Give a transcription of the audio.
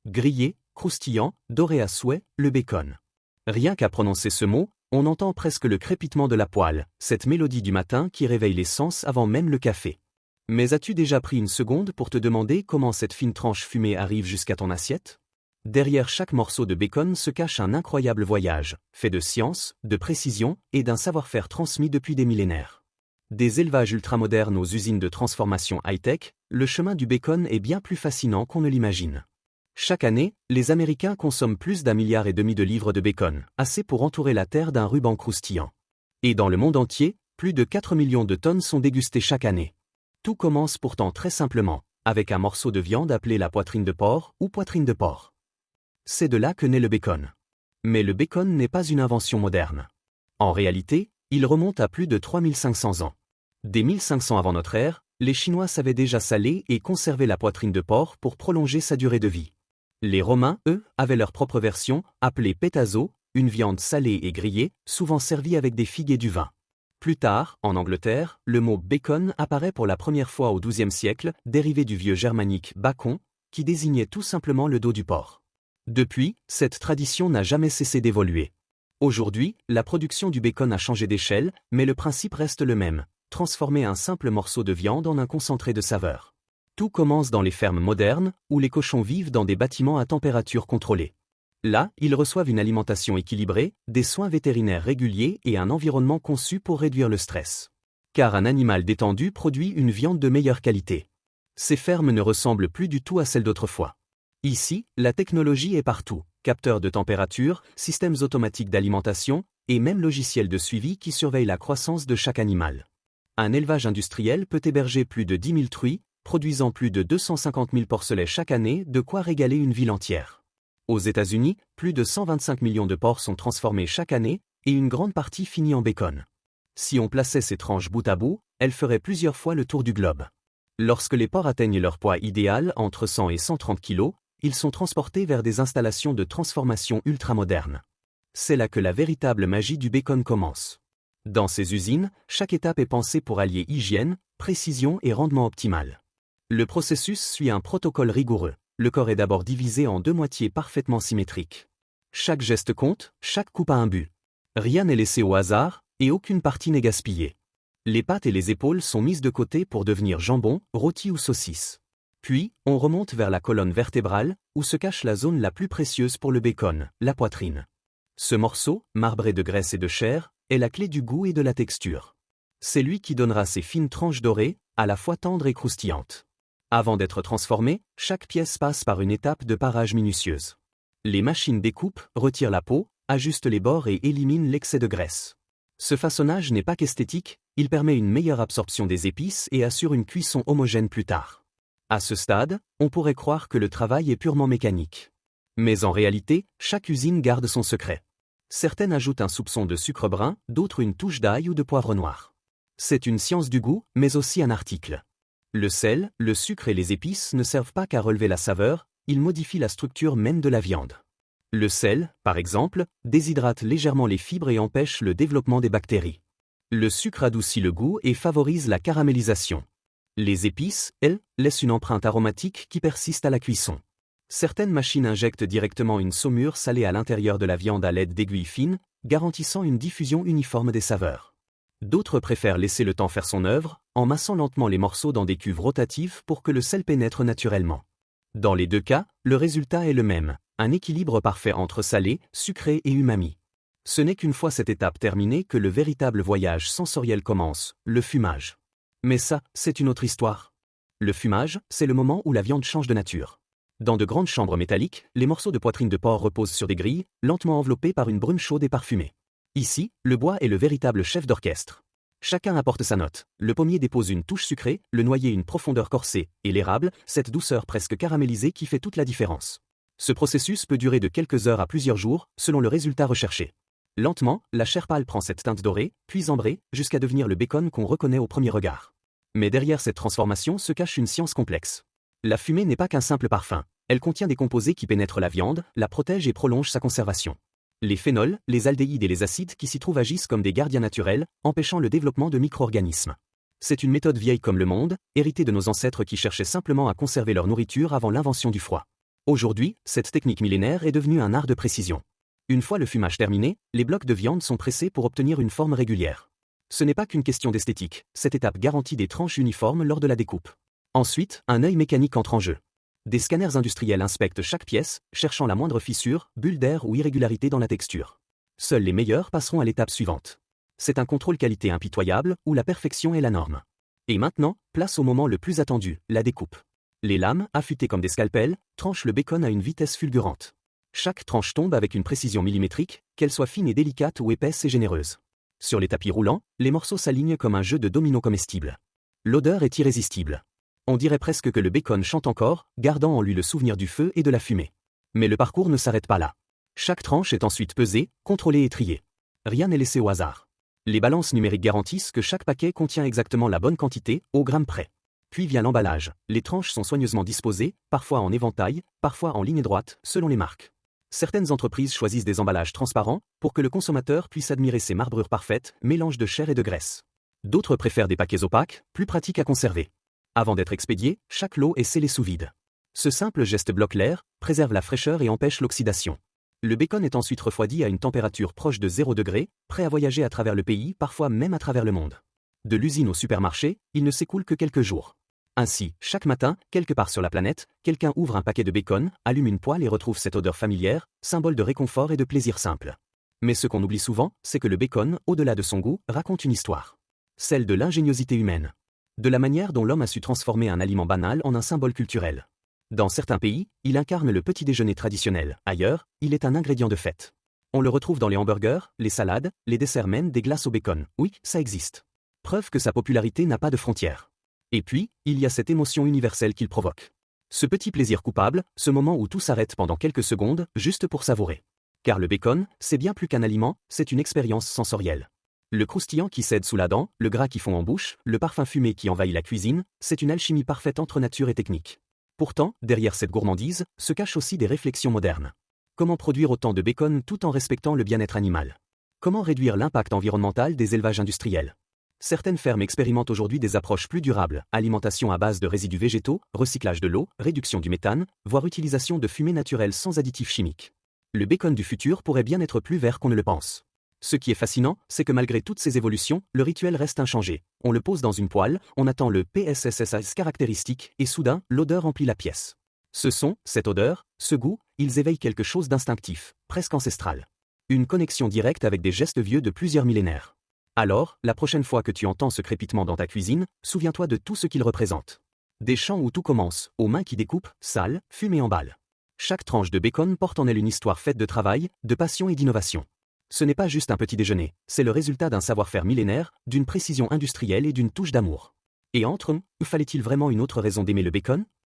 grillé, croustillant, doré à souhait, le bacon. Rien qu'à prononcer ce mot, on entend presque le crépitement de la poêle, cette mélodie du matin qui réveille les sens avant même le café. Mais as-tu déjà pris une seconde pour te demander comment cette fine tranche fumée arrive jusqu'à ton assiette? Derrière chaque morceau de bacon se cache un incroyable voyage, fait de science, de précision et d'un savoir-faire transmis depuis des millénaires. Des élevages ultramodernes aux usines de transformation high-tech, le chemin du bacon est bien plus fascinant qu'on ne l'imagine. Chaque année, les Américains consomment plus d'1,5 milliard de livres de bacon, assez pour entourer la Terre d'un ruban croustillant. Et dans le monde entier, plus de 4 millions de tonnes sont dégustées chaque année. Tout commence pourtant très simplement, avec un morceau de viande appelé la poitrine de porc ou poitrine de porc. C'est de là que naît le bacon. Mais le bacon n'est pas une invention moderne. En réalité, il remonte à plus de 3500 ans. Dès 1500 avant notre ère, les Chinois savaient déjà saler et conserver la poitrine de porc pour prolonger sa durée de vie. Les Romains, eux, avaient leur propre version, appelée pétazo, une viande salée et grillée, souvent servie avec des figues et du vin. Plus tard, en Angleterre, le mot bacon apparaît pour la première fois au XIIe siècle, dérivé du vieux germanique bacon, qui désignait tout simplement le dos du porc. Depuis, cette tradition n'a jamais cessé d'évoluer. Aujourd'hui, la production du bacon a changé d'échelle, mais le principe reste le même, transformer un simple morceau de viande en un concentré de saveur. Tout commence dans les fermes modernes, où les cochons vivent dans des bâtiments à température contrôlée. Là, ils reçoivent une alimentation équilibrée, des soins vétérinaires réguliers et un environnement conçu pour réduire le stress. Car un animal détendu produit une viande de meilleure qualité. Ces fermes ne ressemblent plus du tout à celles d'autrefois. Ici, la technologie est partout, capteurs de température, systèmes automatiques d'alimentation, et même logiciels de suivi qui surveillent la croissance de chaque animal. Un élevage industriel peut héberger plus de 10 000 truies, produisant plus de 250 000 porcelets chaque année, de quoi régaler une ville entière. Aux États-Unis, plus de 125 millions de porcs sont transformés chaque année, et une grande partie finit en bacon. Si on plaçait ces tranches bout à bout, elles feraient plusieurs fois le tour du globe. Lorsque les porcs atteignent leur poids idéal, entre 100 et 130 kg, ils sont transportés vers des installations de transformation ultramodernes. C'est là que la véritable magie du bacon commence. Dans ces usines, chaque étape est pensée pour allier hygiène, précision et rendement optimal. Le processus suit un protocole rigoureux. Le corps est d'abord divisé en deux moitiés parfaitement symétriques. Chaque geste compte, chaque coupe a un but. Rien n'est laissé au hasard, et aucune partie n'est gaspillée. Les pattes et les épaules sont mises de côté pour devenir jambon, rôti ou saucisse. Puis, on remonte vers la colonne vertébrale, où se cache la zone la plus précieuse pour le bacon, la poitrine. Ce morceau, marbré de graisse et de chair, est la clé du goût et de la texture. C'est lui qui donnera ces fines tranches dorées, à la fois tendres et croustillantes. Avant d'être transformée, chaque pièce passe par une étape de parage minutieuse. Les machines découpent, retirent la peau, ajustent les bords et éliminent l'excès de graisse. Ce façonnage n'est pas qu'esthétique, il permet une meilleure absorption des épices et assure une cuisson homogène plus tard. À ce stade, on pourrait croire que le travail est purement mécanique. Mais en réalité, chaque usine garde son secret. Certaines ajoutent un soupçon de sucre brun, d'autres une touche d'ail ou de poivre noir. C'est une science du goût, mais aussi un article. Le sel, le sucre et les épices ne servent pas qu'à relever la saveur, ils modifient la structure même de la viande. Le sel, par exemple, déshydrate légèrement les fibres et empêche le développement des bactéries. Le sucre adoucit le goût et favorise la caramélisation. Les épices, elles, laissent une empreinte aromatique qui persiste à la cuisson. Certaines machines injectent directement une saumure salée à l'intérieur de la viande à l'aide d'aiguilles fines, garantissant une diffusion uniforme des saveurs. D'autres préfèrent laisser le temps faire son œuvre, en massant lentement les morceaux dans des cuves rotatives pour que le sel pénètre naturellement. Dans les deux cas, le résultat est le même, un équilibre parfait entre salé, sucré et umami. Ce n'est qu'une fois cette étape terminée que le véritable voyage sensoriel commence, le fumage. Mais ça, c'est une autre histoire. Le fumage, c'est le moment où la viande change de nature. Dans de grandes chambres métalliques, les morceaux de poitrine de porc reposent sur des grilles, lentement enveloppés par une brume chaude et parfumée. Ici, le bois est le véritable chef d'orchestre. Chacun apporte sa note. Le pommier dépose une touche sucrée, le noyer une profondeur corsée, et l'érable, cette douceur presque caramélisée qui fait toute la différence. Ce processus peut durer de quelques heures à plusieurs jours, selon le résultat recherché. Lentement, la chair pâle prend cette teinte dorée, puis ambrée, jusqu'à devenir le bacon qu'on reconnaît au premier regard. Mais derrière cette transformation se cache une science complexe. La fumée n'est pas qu'un simple parfum. Elle contient des composés qui pénètrent la viande, la protègent et prolongent sa conservation. Les phénols, les aldéhydes et les acides qui s'y trouvent agissent comme des gardiens naturels, empêchant le développement de micro-organismes. C'est une méthode vieille comme le monde, héritée de nos ancêtres qui cherchaient simplement à conserver leur nourriture avant l'invention du froid. Aujourd'hui, cette technique millénaire est devenue un art de précision. Une fois le fumage terminé, les blocs de viande sont pressés pour obtenir une forme régulière. Ce n'est pas qu'une question d'esthétique, cette étape garantit des tranches uniformes lors de la découpe. Ensuite, un œil mécanique entre en jeu. Des scanners industriels inspectent chaque pièce, cherchant la moindre fissure, bulle d'air ou irrégularité dans la texture. Seuls les meilleurs passeront à l'étape suivante. C'est un contrôle qualité impitoyable, où la perfection est la norme. Et maintenant, place au moment le plus attendu, la découpe. Les lames, affûtées comme des scalpels, tranchent le bacon à une vitesse fulgurante. Chaque tranche tombe avec une précision millimétrique, qu'elle soit fine et délicate ou épaisse et généreuse. Sur les tapis roulants, les morceaux s'alignent comme un jeu de dominos comestibles. L'odeur est irrésistible. On dirait presque que le bacon chante encore, gardant en lui le souvenir du feu et de la fumée. Mais le parcours ne s'arrête pas là. Chaque tranche est ensuite pesée, contrôlée et triée. Rien n'est laissé au hasard. Les balances numériques garantissent que chaque paquet contient exactement la bonne quantité, au gramme près. Puis vient l'emballage. Les tranches sont soigneusement disposées, parfois en éventail, parfois en ligne droite, selon les marques. Certaines entreprises choisissent des emballages transparents pour que le consommateur puisse admirer ces marbrures parfaites, mélange de chair et de graisse. D'autres préfèrent des paquets opaques, plus pratiques à conserver. Avant d'être expédié, chaque lot est scellé sous vide. Ce simple geste bloque l'air, préserve la fraîcheur et empêche l'oxydation. Le bacon est ensuite refroidi à une température proche de 0 degré, prêt à voyager à travers le pays, parfois même à travers le monde. De l'usine au supermarché, il ne s'écoule que quelques jours. Ainsi, chaque matin, quelque part sur la planète, quelqu'un ouvre un paquet de bacon, allume une poêle et retrouve cette odeur familière, symbole de réconfort et de plaisir simple. Mais ce qu'on oublie souvent, c'est que le bacon, au-delà de son goût, raconte une histoire. Celle de l'ingéniosité humaine. De la manière dont l'homme a su transformer un aliment banal en un symbole culturel. Dans certains pays, il incarne le petit déjeuner traditionnel. Ailleurs, il est un ingrédient de fête. On le retrouve dans les hamburgers, les salades, les desserts même des glaces au bacon. Oui, ça existe. Preuve que sa popularité n'a pas de frontières. Et puis, il y a cette émotion universelle qu'il provoque. Ce petit plaisir coupable, ce moment où tout s'arrête pendant quelques secondes, juste pour savourer. Car le bacon, c'est bien plus qu'un aliment, c'est une expérience sensorielle. Le croustillant qui cède sous la dent, le gras qui fond en bouche, le parfum fumé qui envahit la cuisine, c'est une alchimie parfaite entre nature et technique. Pourtant, derrière cette gourmandise, se cachent aussi des réflexions modernes. Comment produire autant de bacon tout en respectant le bien-être animal? Comment réduire l'impact environnemental des élevages industriels? Certaines fermes expérimentent aujourd'hui des approches plus durables, alimentation à base de résidus végétaux, recyclage de l'eau, réduction du méthane, voire utilisation de fumée naturelle sans additifs chimiques. Le bacon du futur pourrait bien être plus vert qu'on ne le pense. Ce qui est fascinant, c'est que malgré toutes ces évolutions, le rituel reste inchangé. On le pose dans une poêle, on attend le PSSS caractéristique, et soudain, l'odeur emplit la pièce. Ce son, cette odeur, ce goût, ils éveillent quelque chose d'instinctif, presque ancestral. Une connexion directe avec des gestes vieux de plusieurs millénaires. Alors, la prochaine fois que tu entends ce crépitement dans ta cuisine, souviens-toi de tout ce qu'il représente. Des champs où tout commence, aux mains qui découpent, salent, fument et emballent. Chaque tranche de bacon porte en elle une histoire faite de travail, de passion et d'innovation. Ce n'est pas juste un petit déjeuner, c'est le résultat d'un savoir-faire millénaire, d'une précision industrielle et d'une touche d'amour. Et entre eux, fallait-il vraiment une autre raison d'aimer le bacon?